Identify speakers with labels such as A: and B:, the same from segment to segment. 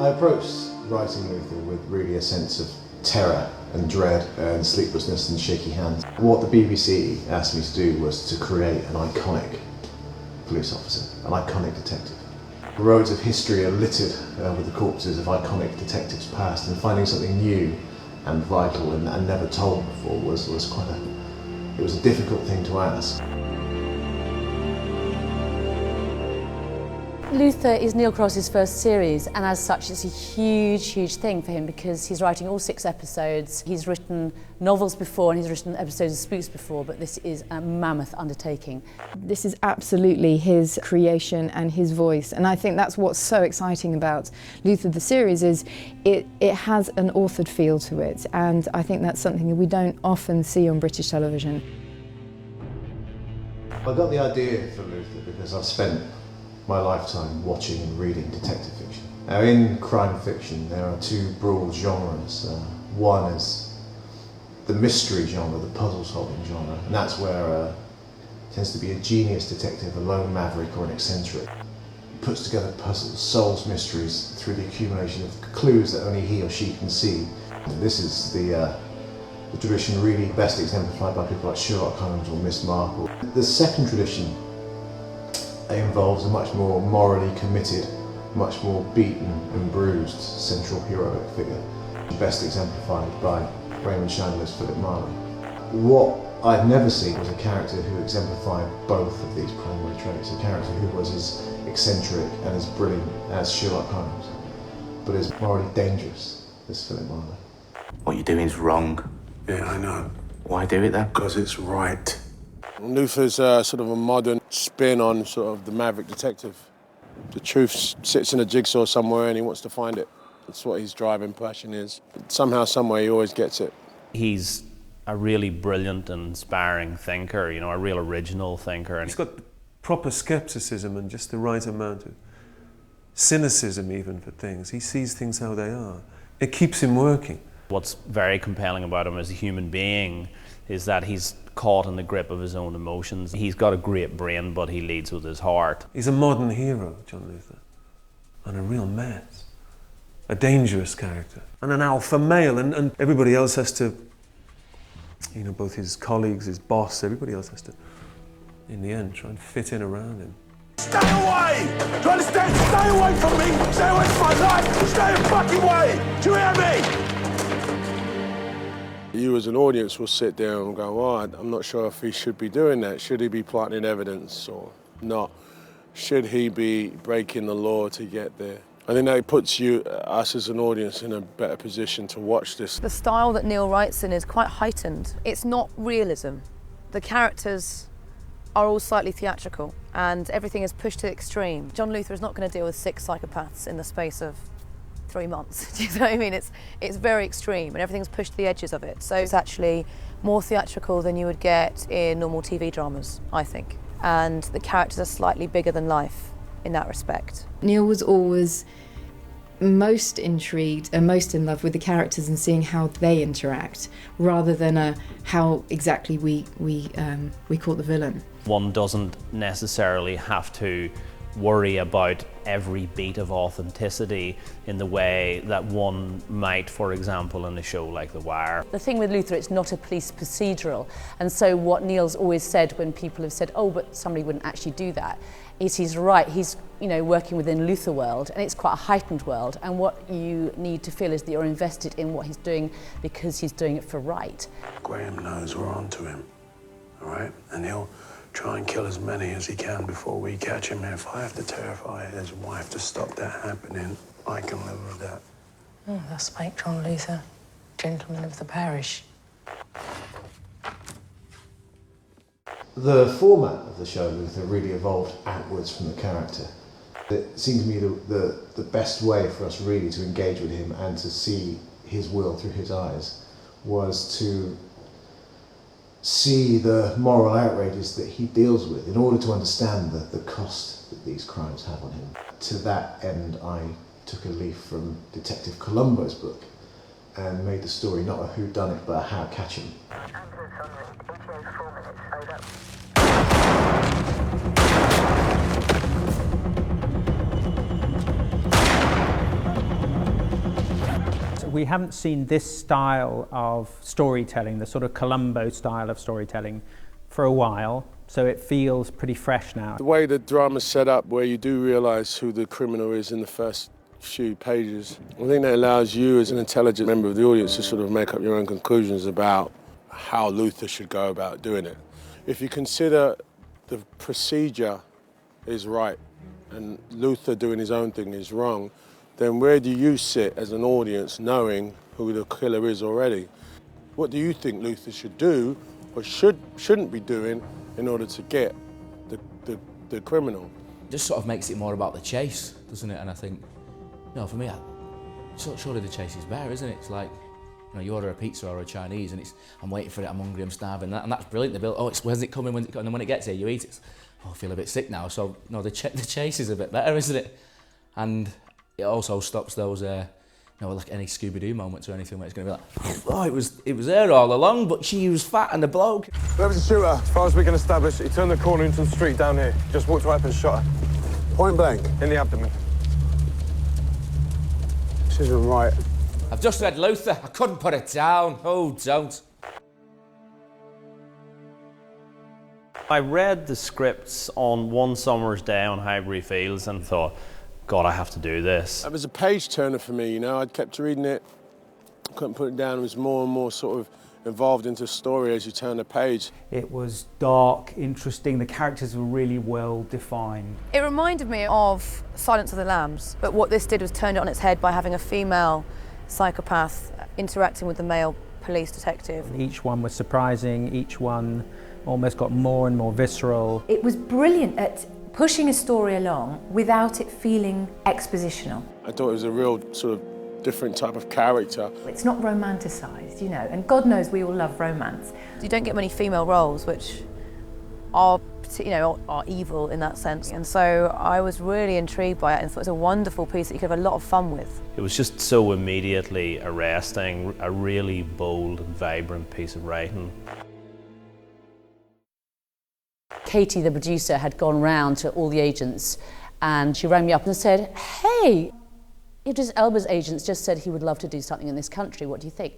A: I approached writing Luther with really a sense of terror and dread and sleeplessness and shaky hands. What the BBC asked me to do was to create an iconic police officer, an iconic detective. The roads of history are littered with the corpses of iconic detectives past, and finding something new and vital and never told before was a difficult thing to ask.
B: Luther is Neil Cross's first series, and as such it's a huge thing for him because he's writing all 6 episodes. He's written novels before and he's written episodes of Spooks before, but this is a mammoth undertaking.
C: This is absolutely his creation and his voice, and I think that's what's so exciting about Luther the series is it has an authored feel to it, and I think that's something that we don't often see on British television.
A: I got the idea for Luther because I've spent my lifetime watching and reading detective fiction. Now, in crime fiction there are 2 broad genres. One is the mystery genre, the puzzle-solving genre, and that's where it tends to be a genius detective, a lone maverick or an eccentric. He puts together puzzles, solves mysteries through the accumulation of clues that only he or she can see. And this is the tradition really best exemplified by people like Sherlock Holmes or Miss Marple. The second tradition involves a much more morally committed, much more beaten and bruised central heroic figure, best exemplified by Raymond Chandler's Philip Marlowe. What I've never seen was a character who exemplified both of these primary traits, a character who was as eccentric and as brilliant as Sherlock Holmes, but as morally dangerous as Philip Marlowe.
D: What you're doing is wrong.
E: Yeah, I know.
D: Why do it then?
E: Because it's right. Luther's sort of a modern spin on sort of the maverick detective. The truth sits in a jigsaw somewhere and he wants to find it. That's what his driving passion is. Somehow, somewhere, he always gets it.
F: He's a really brilliant and inspiring thinker, you know, a real original thinker. And
G: he's got proper skepticism and just the right amount of cynicism even for things. He sees things how they are. It keeps him working.
F: What's very compelling about him as a human being is that he's caught in the grip of his own emotions. He's got a great brain, but he leads with his heart.
G: He's a modern hero, John Luther, and a real mess. A dangerous character, and an alpha male, and everybody else has to, you know, both his colleagues, his boss, everybody else has to, in the end, try and fit in around him.
H: Stay away! Do you understand? Stay away from me! Stay away from my life! Stay the fucking way! Do you hear me?
E: You as an audience will sit there and go, oh, I'm not sure if he should be doing that. Should he be planting evidence or not? Should he be breaking the law to get there? I think that puts us as an audience in a better position to watch this.
I: The style that Neil writes in is quite heightened. It's not realism. The characters are all slightly theatrical and everything is pushed to the extreme. John Luther is not going to deal with 6 psychopaths in the space of 3 months. Do you know what I mean? It's very extreme and everything's pushed to the edges of it. So it's actually more theatrical than you would get in normal TV dramas, I think. And the characters are slightly bigger than life in that respect.
C: Neil was always most intrigued and most in love with the characters and seeing how they interact, rather than how exactly we caught the villain.
F: One doesn't necessarily have to worry about every beat of authenticity in the way that one might, for example, in a show like The Wire.
B: The thing with Luther, it's not a police procedural, and so what Neil's always said when people have said, oh, but somebody wouldn't actually do that, is he's right. He's, you know, working within Luther world, and it's quite a heightened world, and what you need to feel is that you're invested in what he's doing because he's doing it for right.
E: Graham knows we're onto him, all right? And he'll try and kill as many as he can before we catch him. If I have to terrify his wife to stop that happening, I can live with that.
J: Oh, thus spake John Luther, gentleman of the parish.
A: The format of the show, Luther, really evolved outwards from the character. It seemed to me the best way for us really to engage with him and to see his will through his eyes was to see the moral outrages that he deals with in order to understand the cost that these crimes have on him. To that end, I took a leaf from Detective Columbo's book and made the story not a whodunit but a how catch him.
K: We haven't seen this style of storytelling, the sort of Columbo style of storytelling, for a while, so it feels pretty fresh now.
E: The way the drama's set up, where you do realise who the criminal is in the first few pages, I think that allows you as an intelligent member of the audience to sort of make up your own conclusions about how Luther should go about doing it. If you consider the procedure is right and Luther doing his own thing is wrong, then where do you sit as an audience knowing who the killer is already? What do you think Luther should do or shouldn't be doing in order to get the criminal?
L: It just sort of makes it more about the chase, doesn't it? And I think, you know, for me, surely the chase is better, isn't it? It's like, you know, you order a pizza or a Chinese and it's, I'm waiting for it, I'm hungry, I'm starving, and that's brilliant. They build, when's it coming, and then when it gets here, you eat it. Oh, I feel a bit sick now, so no, the chase is a bit better, isn't it? And it also stops those, you know, like any Scooby-Doo moments or anything where it's going to be like, oh, it was her all along, but she was fat and the bloke.
M: There was a shooter, as far as we can establish. He turned the corner into the street down here. Just walked right up and shot her.
E: Point blank?
M: In the abdomen. This isn't right.
L: I've just read Luther. I couldn't put it down. Oh, don't.
F: I read the scripts on one summer's day on Highbury Fields and thought, God, I have to do this.
E: It was a page turner for me, you know. I'd kept reading it, couldn't put it down. It was more and more sort of involved into the story as you turn the page.
K: It was dark, interesting, the characters were really well defined.
I: It reminded me of Silence of the Lambs, but what this did was turn it on its head by having a female psychopath interacting with the male police detective.
K: Each one was surprising, each one almost got more and more visceral.
N: It was brilliant at pushing a story along without it feeling expositional.
E: I thought it was a real sort of different type of character.
N: It's not romanticised, you know, and God knows we all love romance.
I: You don't get many female roles which are, you know, are evil in that sense, and so I was really intrigued by it and thought it was a wonderful piece that you could have a lot of fun with.
F: It was just so immediately arresting, a really bold and vibrant piece of writing.
B: Katie, the producer, had gone round to all the agents and she rang me up and said, hey, Idris Elba's agents just said he would love to do something in this country, what do you think?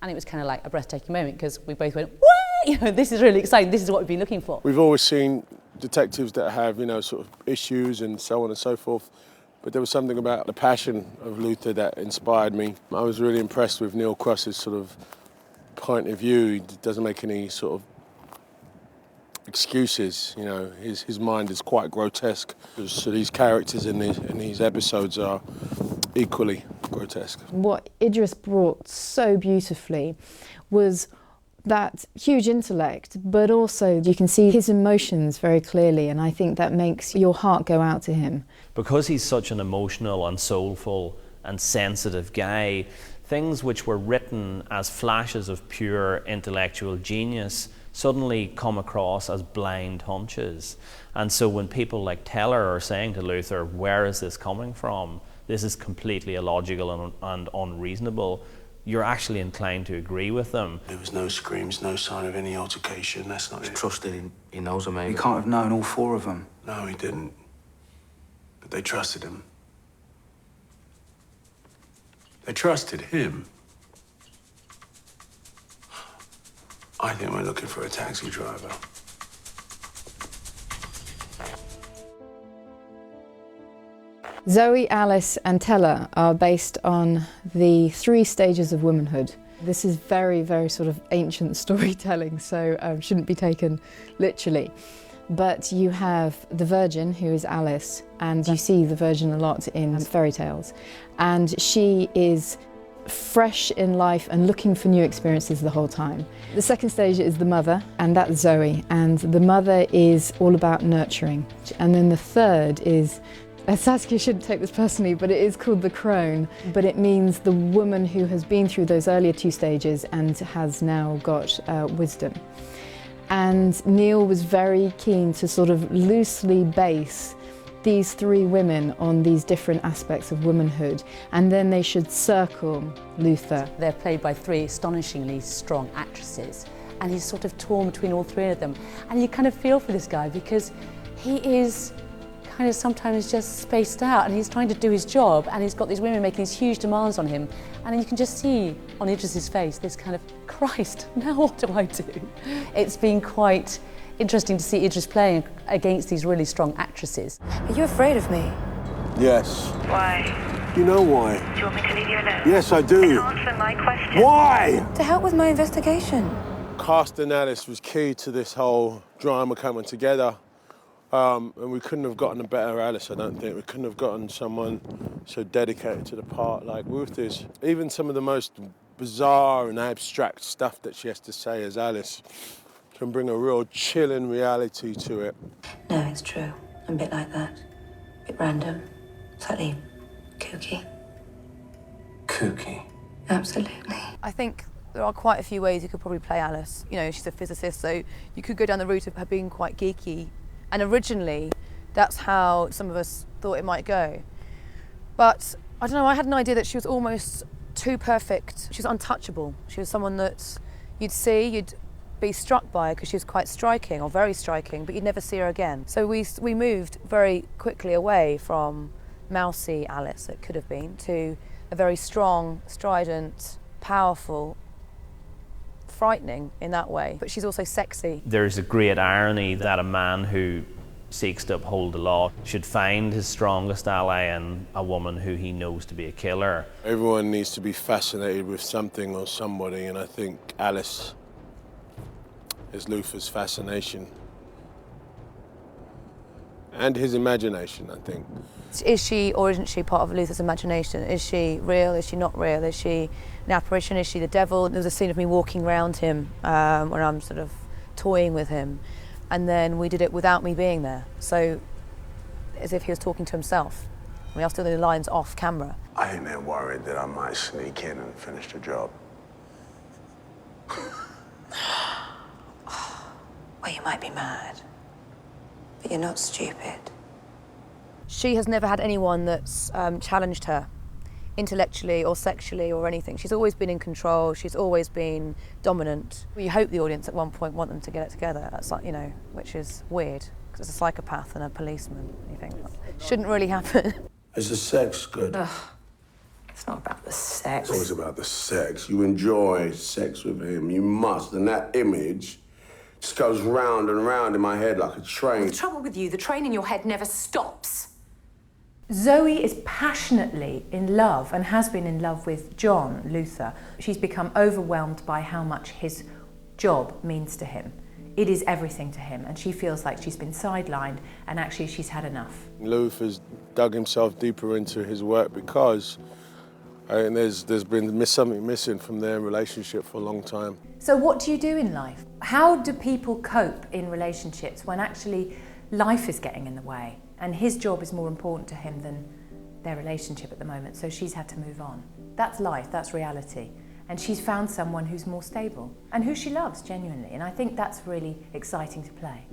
B: And it was kind of like a breathtaking moment because we both went, what? You know, this is really exciting, this is what we've been looking for.
E: We've always seen detectives that have, you know, sort of issues and so on and so forth, but there was something about the passion of Luther that inspired me. I was really impressed with Neil Cross's sort of point of view. He doesn't make any sort of excuses, you know, his mind is quite grotesque. So these characters in these episodes are equally grotesque.
C: What Idris brought so beautifully was that huge intellect, but also you can see his emotions very clearly, and I think that makes your heart go out to him.
F: Because he's such an emotional and soulful and sensitive guy, things which were written as flashes of pure intellectual genius suddenly come across as blind hunches. And so when people like Teller are saying to Luther, where is this coming from? This is completely illogical and unreasonable. You're actually inclined to agree with them.
O: There was no screams, no sign of any altercation. That's not it.
D: Trusted he knows them, maybe.
O: He can't have known all four of them. No, he didn't. But they trusted him. They trusted him. I think we're looking for a taxi driver.
C: Zoe, Alice and Teller are based on the 3 stages of womanhood. This is very, very sort of ancient storytelling, so shouldn't be taken literally. But you have the Virgin, who is Alice, and you see the Virgin a lot in fairy tales. And she is fresh in life and looking for new experiences the whole time. The second stage is the mother, and that's Zoe, and the mother is all about nurturing. And then the third is, Saskia shouldn't take this personally, but it is called the crone, but it means the woman who has been through those earlier 2 stages and has now got wisdom. And Neil was very keen to sort of loosely base these 3 women on these different aspects of womanhood, and then they should circle Luther.
B: They're played by 3 astonishingly strong actresses, and he's sort of torn between all 3 of them. And you kind of feel for this guy because he is kind of sometimes just spaced out, and he's trying to do his job, and he's got these women making these huge demands on him, and then you can just see on Idris's face this kind of, Christ, now what do I do? It's been quite interesting to see Idris playing against these really strong actresses.
I: Are you afraid of me?
E: Yes.
P: Why?
E: You know why?
P: Do you want me to leave you alone?
E: Yes, I do.
P: Answer my question.
E: Why?
I: To help with my investigation.
E: Casting Alice was key to this whole drama coming together. And we couldn't have gotten a better Alice, I don't think. We couldn't have gotten someone so dedicated to the part like Ruth is. Even some of the most bizarre and abstract stuff that she has to say as Alice can bring a real chilling reality to it.
J: No, it's true. I'm a bit like that. A bit random. Slightly kooky.
O: Kooky?
J: Absolutely.
I: I think there are quite a few ways you could probably play Alice. You know, she's a physicist, so you could go down the route of her being quite geeky. And originally, that's how some of us thought it might go. But, I don't know, I had an idea that she was almost too perfect. She was untouchable. She was someone that you'd see, you'd be struck by her because she was quite striking, or very striking, but you'd never see her again. So we moved very quickly away from mousy Alice, it could have been, to a very strong, strident, powerful, frightening in that way, but she's also sexy.
F: There's a great irony that a man who seeks to uphold the law should find his strongest ally in a woman who he knows to be a killer.
E: Everyone needs to be fascinated with something or somebody, and I think Alice is Luther's fascination. And his imagination, I think.
I: Is she or isn't she part of Luther's imagination? Is she real? Is she not real? Is she an apparition? Is she the devil? There's a scene of me walking around him when I'm sort of toying with him, and then we did it without me being there. So, as if he was talking to himself. I mean, I was doing the lines off camera.
O: I ain't that worried that I might sneak in and finish the job.
J: Well, you might be mad, but you're not stupid.
I: She has never had anyone that's challenged her intellectually or sexually or anything. She's always been in control. She's always been dominant. You hope the audience at one point want them to get it together. That's like, you know, which is weird because it's a psychopath and a policeman. You think shouldn't really happen.
O: Is the sex good?
J: Ugh. It's not about the sex.
O: It's always about the sex. You enjoy sex with him. You must. And that image just goes round and round in my head like a train.
N: The trouble with you, the train in your head never stops. Zoe is passionately in love and has been in love with John Luther. She's become overwhelmed by how much his job means to him. It is everything to him, and she feels like she's been sidelined and actually she's had enough.
E: Luther's dug himself deeper into his work because there's been something missing from their relationship for a long time.
N: So what do you do in life? How do people cope in relationships when actually life is getting in the way? And his job is more important to him than their relationship at the moment, so she's had to move on. That's life, that's reality. And she's found someone who's more stable and who she loves genuinely. And I think that's really exciting to play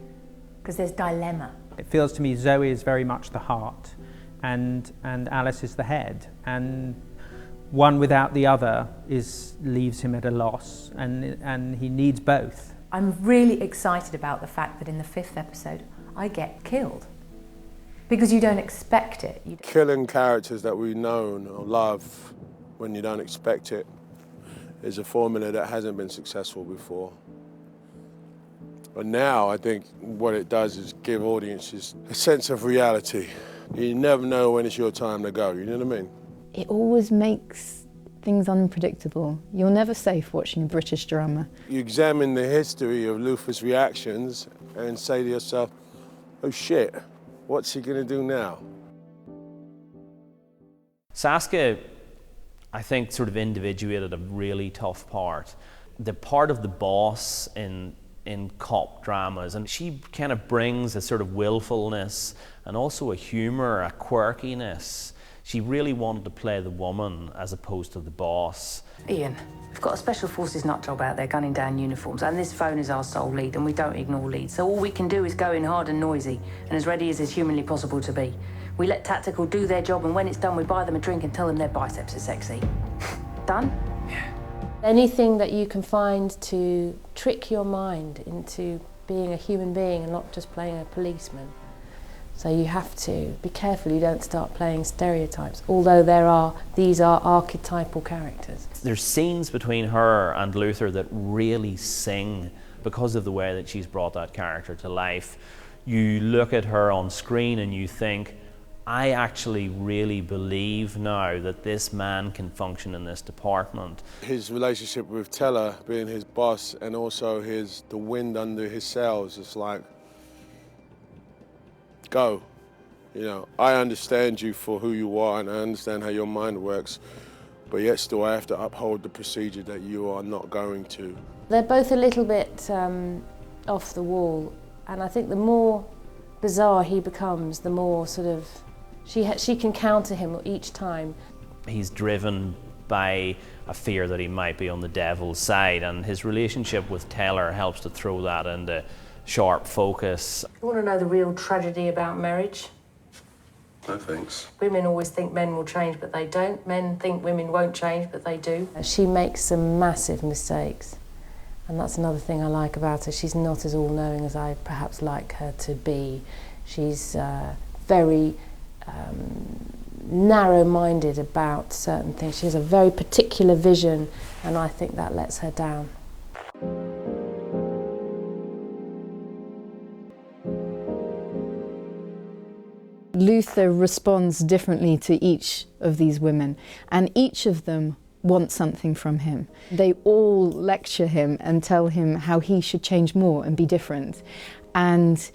N: because there's dilemma.
K: It feels to me Zoe is very much the heart and Alice is the head. And one without the other leaves him at a loss, and he needs both.
N: I'm really excited about the fact that in the 5th episode, I get killed. Because you don't expect it.
E: Killing characters that we've known or love when you don't expect it is a formula that hasn't been successful before. But now I think what it does is give audiences a sense of reality. You never know when it's your time to go, you know what I mean?
C: It always makes things unpredictable. You're never safe watching a British drama.
E: You examine the history of Luther's reactions and say to yourself, oh shit, what's he gonna do now?
F: Saskia, I think, sort of individuated a really tough part. The part of the boss in cop dramas, and she kind of brings a sort of willfulness and also a humour, a quirkiness. She really wanted to play the woman as opposed to the boss.
J: Ian, we've got a special forces nut job out there gunning down uniforms, and this phone is our sole lead, and we don't ignore leads. So all we can do is go in hard and noisy, and as ready as is humanly possible to be. We let tactical do their job, and when it's done, we buy them a drink and tell them their biceps are sexy. Done? Yeah.
Q: Anything that you can find to trick your mind into being a human being and not just playing a policeman. So you have to be careful you don't start playing stereotypes, although these are archetypal characters.
F: There's scenes between her and Luther that really sing because of the way that she's brought that character to life. You look at her on screen and you think, I actually really believe now that this man can function in this department.
E: His relationship with Teller, being his boss, and also the wind under his sails, it's like, go. You know, I understand you for who you are and I understand how your mind works, but yet still I have to uphold the procedure that you are not going to.
Q: They're both a little bit off the wall, and I think the more bizarre he becomes, the more sort of she can counter him each time.
F: He's driven by a fear that he might be on the devil's side, and his relationship with Taylor helps to throw that into sharp focus.
J: You want to know the real tragedy about marriage?
O: No thanks.
J: Women always think men will change, but they don't. Men think women won't change, but they do.
Q: She makes some massive mistakes, and that's another thing I like about her. She's not as all-knowing as I perhaps like her to be. She's very narrow-minded about certain things. She has a very particular vision, and I think that lets her down.
C: Luther responds differently to each of these women, and each of them want something from him. They all lecture him and tell him how he should change more and be different. And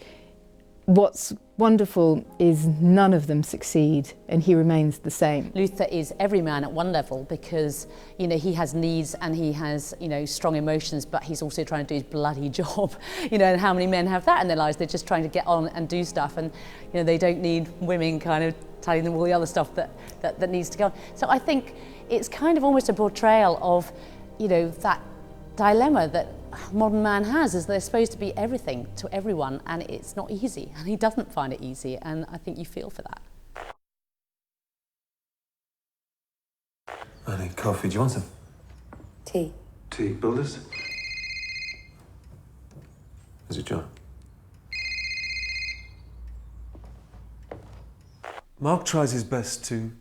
C: what's wonderful is none of them succeed, and he remains the same.
B: Luther is every man at one level because, you know, he has needs and he has, you know, strong emotions, but he's also trying to do his bloody job. You know, and how many men have that in their lives? They're just trying to get on and do stuff, and, you know, they don't need women kind of telling them all the other stuff that needs to go on. So I think it's kind of almost a portrayal of, you know, that dilemma that modern man has, is they're supposed to be everything to everyone, and it's not easy, and he doesn't find it easy, and I think you feel for that.
G: I need coffee. Do you want some?
N: Tea.
G: Tea. Builders? Is it John? Mark tries his best to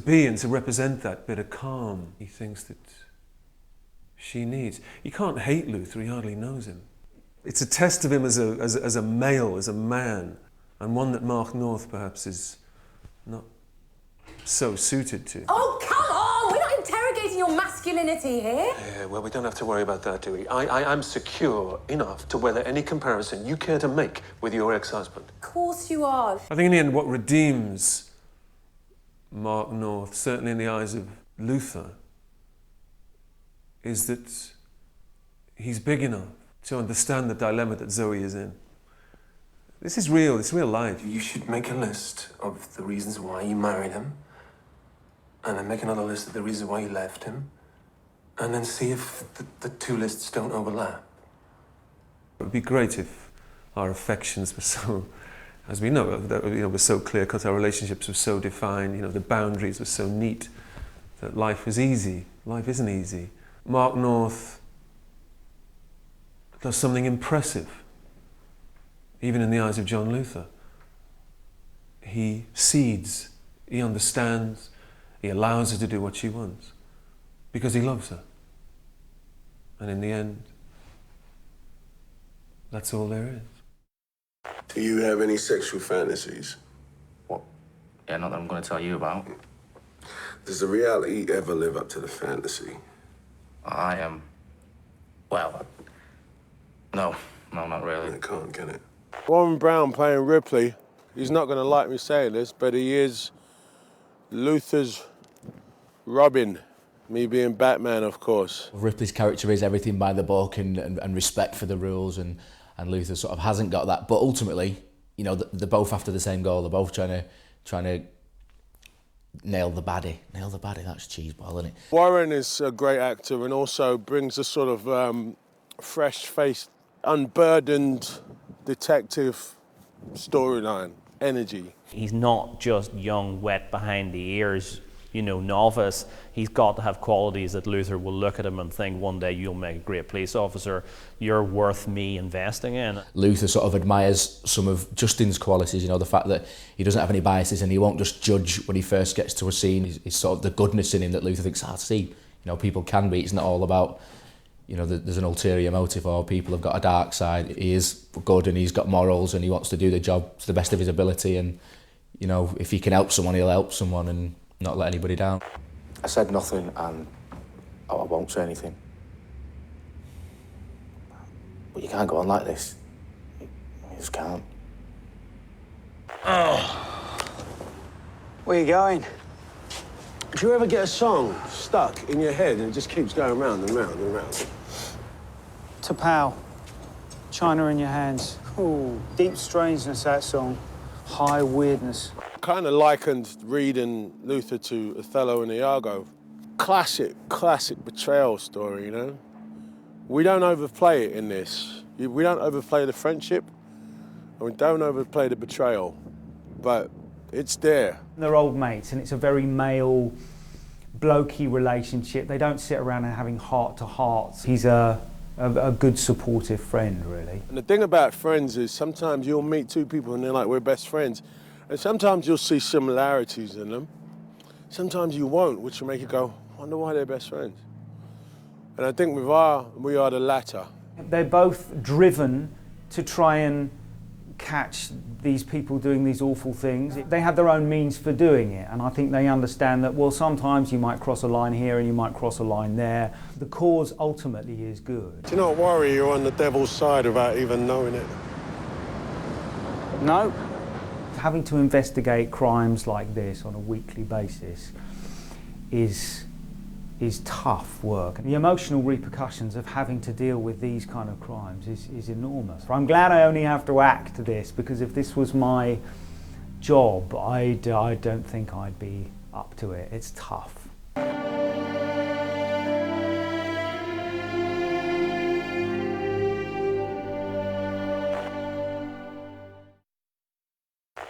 G: be and to represent that bit of calm he thinks that she needs. You can't hate Luther, he hardly knows him. It's a test of him as a male, as a man, and one that Mark North perhaps is not so suited to.
N: Oh, come on! We're not interrogating your masculinity here.
G: Yeah, well, we don't have to worry about that, do we? I'm secure enough to weather any comparison you care to make with your ex-husband.
N: Of course you are.
G: I think in the end what redeems Mark North, certainly in the eyes of Luther, is that he's big enough to understand the dilemma that Zoe is in. This is real, it's real life.
R: You should make a list of the reasons why you married him, and then make another list of the reasons why you left him, and then see if the two lists don't overlap.
G: It would be great if our affections were so, as we know, were so clear-cut, our relationships were so defined, the boundaries were so neat, that life was easy. Life isn't easy. Mark North does something impressive, even in the eyes of John Luther. He cedes, he understands, he allows her to do what she wants, because he loves her. And in the end, that's all there is.
O: Do you have any sexual fantasies?
L: What? Yeah, not that I'm going to tell you about.
O: Does the reality ever live up to the fantasy?
L: I am... well, no, not really.
O: I can't, can it?
E: Warren Brown playing Ripley, he's not going to like me saying this, but he is Luther's Robin, me being Batman, of course.
L: Ripley's character is everything by the book and respect for the rules, and Luther sort of hasn't got that. But ultimately, they're both after the same goal. They're both trying to nail the baddie. Nail the baddie, that's cheeseball, isn't it?
E: Warren is a great actor and also brings a sort of fresh-faced, unburdened detective storyline, energy.
F: He's not just young, wet behind the ears novice, he's got to have qualities that Luther will look at him and think, one day you'll make a great police officer, you're worth me investing in.
L: Luther sort of admires some of Justin's qualities, the fact that he doesn't have any biases and he won't just judge when he first gets to a scene. He's sort of the goodness in him that Luther thinks, see, people can be. It's not all about, there's an ulterior motive or people have got a dark side. He is good and he's got morals and he wants to do the job to the best of his ability, and, if he can help someone, he'll help someone and not let anybody down.
D: I said nothing and I won't say anything. But you can't go on like this. You just can't.
O: Oh. Where you going? Do you ever get a song stuck in your head and it just keeps going round and round and round?
S: To Pal, China in Your Hands. Ooh, deep strangeness, that song. High weirdness.
E: I kind of likened reading Luther to Othello and Iago. Classic betrayal story, We don't overplay it in this. We don't overplay the friendship, and we don't overplay the betrayal, but it's there.
K: They're old mates, and it's a very male, blokey relationship. They don't sit around and having heart-to-hearts. He's a good supportive friend, really.
E: And the thing about friends is sometimes you'll meet two people and they're like, we're best friends. And sometimes you'll see similarities in them. Sometimes you won't, which will make you go, I wonder why they're best friends. And I think we are the latter.
K: They're both driven to try and catch these people doing these awful things. They have their own means for doing it, and I think they understand that, well, sometimes you might cross a line here and you might cross a line there. The cause ultimately is good.
E: Do you not worry you're on the devil's side without even knowing it?
K: No. Having to investigate crimes like this on a weekly basis is tough work. The emotional repercussions of having to deal with these kind of crimes is enormous. I'm glad I only have to act this, because if this was my job, I don't think I'd be up to it. It's tough.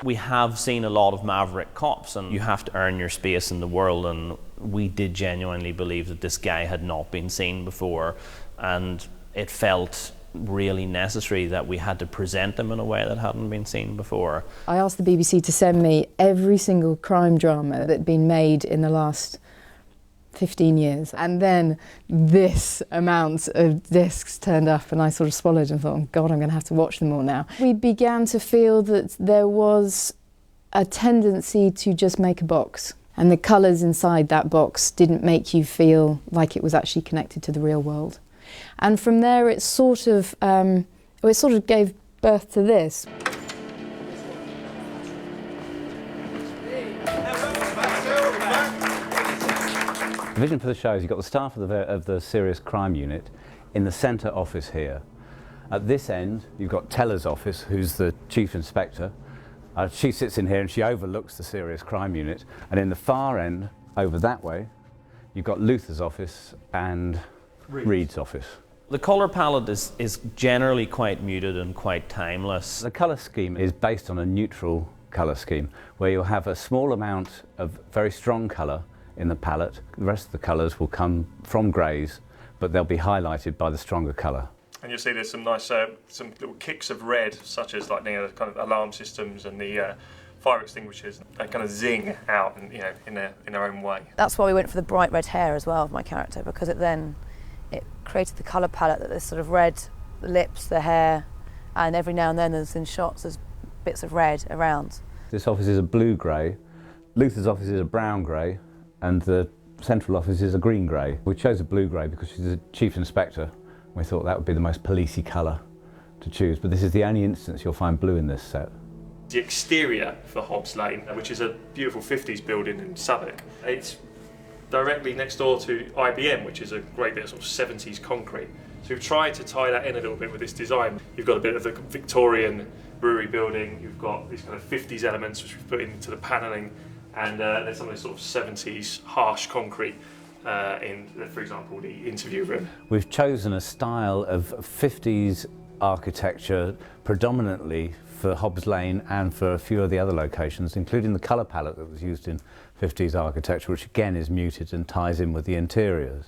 F: We have seen a lot of maverick cops, and you have to earn your space in the world, and we did genuinely believe that this guy had not been seen before, and it felt really necessary that we had to present him in a way that hadn't been seen before.
C: I asked the BBC to send me every single crime drama that had been made in the last 15 years, and then this amount of discs turned up and I sort of swallowed and thought, oh God, I'm going to have to watch them all now. We began to feel that there was a tendency to just make a box, and the colours inside that box didn't make you feel like it was actually connected to the real world. And from there it sort of gave birth to this.
T: The vision for the show is you've got the staff of the Serious Crime Unit in the centre office here. At this end, you've got Teller's office, who's the Chief Inspector. She sits in here and she overlooks the Serious Crime Unit. And in the far end, over that way, you've got Luther's office and Reed's office.
F: The colour palette is generally quite muted and quite timeless.
T: The colour scheme is based on a neutral colour scheme, where you'll have a small amount of very strong colour in the palette. The rest of the colours will come from greys, but they'll be highlighted by the stronger colour.
U: And you'll see there's some nice, some little kicks of red, such as like the kind of alarm systems and the fire extinguishers. They kind of zing out, in their own way.
I: That's why we went for the bright red hair as well of my character, because it created the colour palette that there's sort of red, the lips, the hair, and every now and then there's bits of red around.
T: This office is a blue-grey, Luther's office is a brown-grey, and the central office is a green-grey. We chose a blue-grey because she's the Chief Inspector. We thought that would be the most policey colour to choose, but this is the only instance you'll find blue in this set.
U: The exterior for Hobbs Lane, which is a beautiful 50s building in Southwark, it's directly next door to IBM, which is a great bit of sort of 70s concrete. So we've tried to tie that in a little bit with this design. You've got a bit of the Victorian brewery building, you've got these kind of 50s elements which we've put into the panelling, and there's some of this sort of 70s harsh concrete in, for example, the interview room.
T: We've chosen a style of 50s architecture predominantly for Hobbs Lane and for a few of the other locations, including the colour palette that was used in 50s architecture, which again is muted and ties in with the interiors.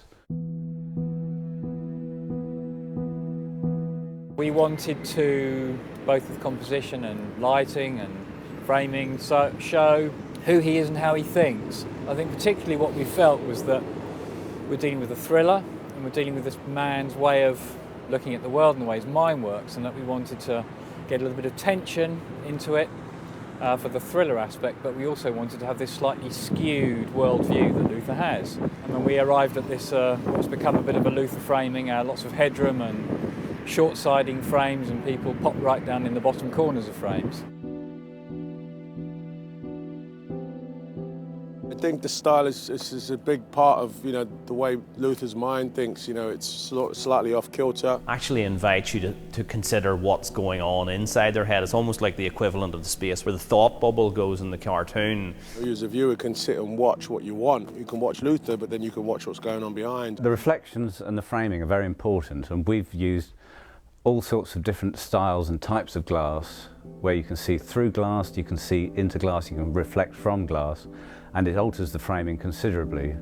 H: We wanted to, both with composition and lighting and framing, show who he is and how he thinks. I think particularly what we felt was that we're dealing with a thriller, and we're dealing with this man's way of looking at the world and the way his mind works, and that we wanted to get a little bit of tension into it for the thriller aspect, but we also wanted to have this slightly skewed worldview that Luther has. And when we arrived at this, what's become a bit of a Luther framing, lots of headroom and short-siding frames, and people pop right down in the bottom corners of frames.
E: I think the style is a big part of, you know, the way Luther's mind thinks. You know, it's slightly off kilter.
F: Actually invite you to consider what's going on inside their head. It's almost like the equivalent of the space where the thought bubble goes in the cartoon.
E: You as a viewer can sit and watch what you want. You can watch Luther, but then you can watch what's going on behind.
T: The reflections and the framing are very important, and we've used all sorts of different styles and types of glass, where you can see through glass, you can see into glass, you can reflect from glass, and it alters the framing considerably.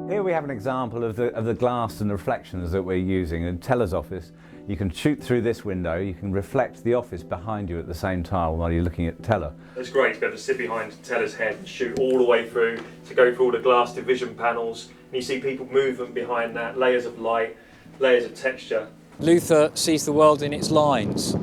T: Here we have an example of the glass and the reflections that we're using. In Teller's office, you can shoot through this window, you can reflect the office behind you at the same time while you're looking at Teller.
U: It's great to be able to sit behind Teller's head and shoot all the way through, to go through all the glass division panels, and you see people moving behind that, layers of light, layers of texture.
H: Luther sees the world in its lines,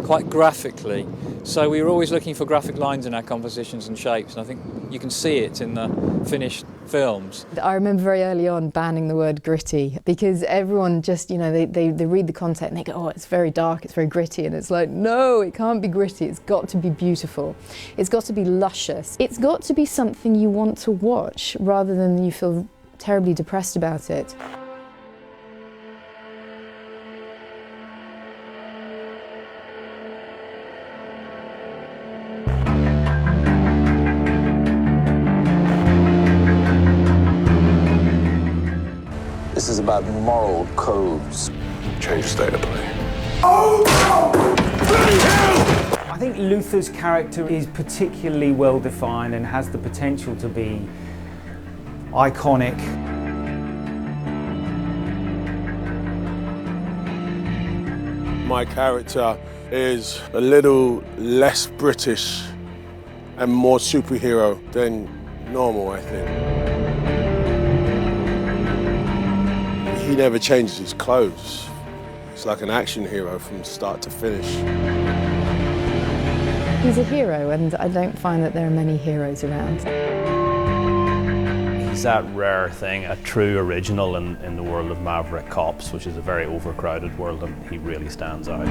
H: quite graphically. So we were always looking for graphic lines in our compositions and shapes, and I think you can see it in the finished films.
C: I remember very early on banning the word gritty, because everyone just, you know, they read the content and they go, oh, it's very dark, it's very gritty, and it's like, no, it can't be gritty, it's got to be beautiful. It's got to be luscious. It's got to be something you want to watch rather than you feel terribly depressed about it.
V: This is about moral codes.
R: Change state of play.
S: I think Luther's character is particularly well defined and has the potential to be iconic.
E: My character is a little less British and more superhero than normal, I think. He never changes his clothes. He's like an action hero from start to finish.
C: He's a hero, and I don't find that there are many heroes around.
F: He's that rare thing, a true original in the world of Maverick Cops, which is a very overcrowded world, and he really stands out.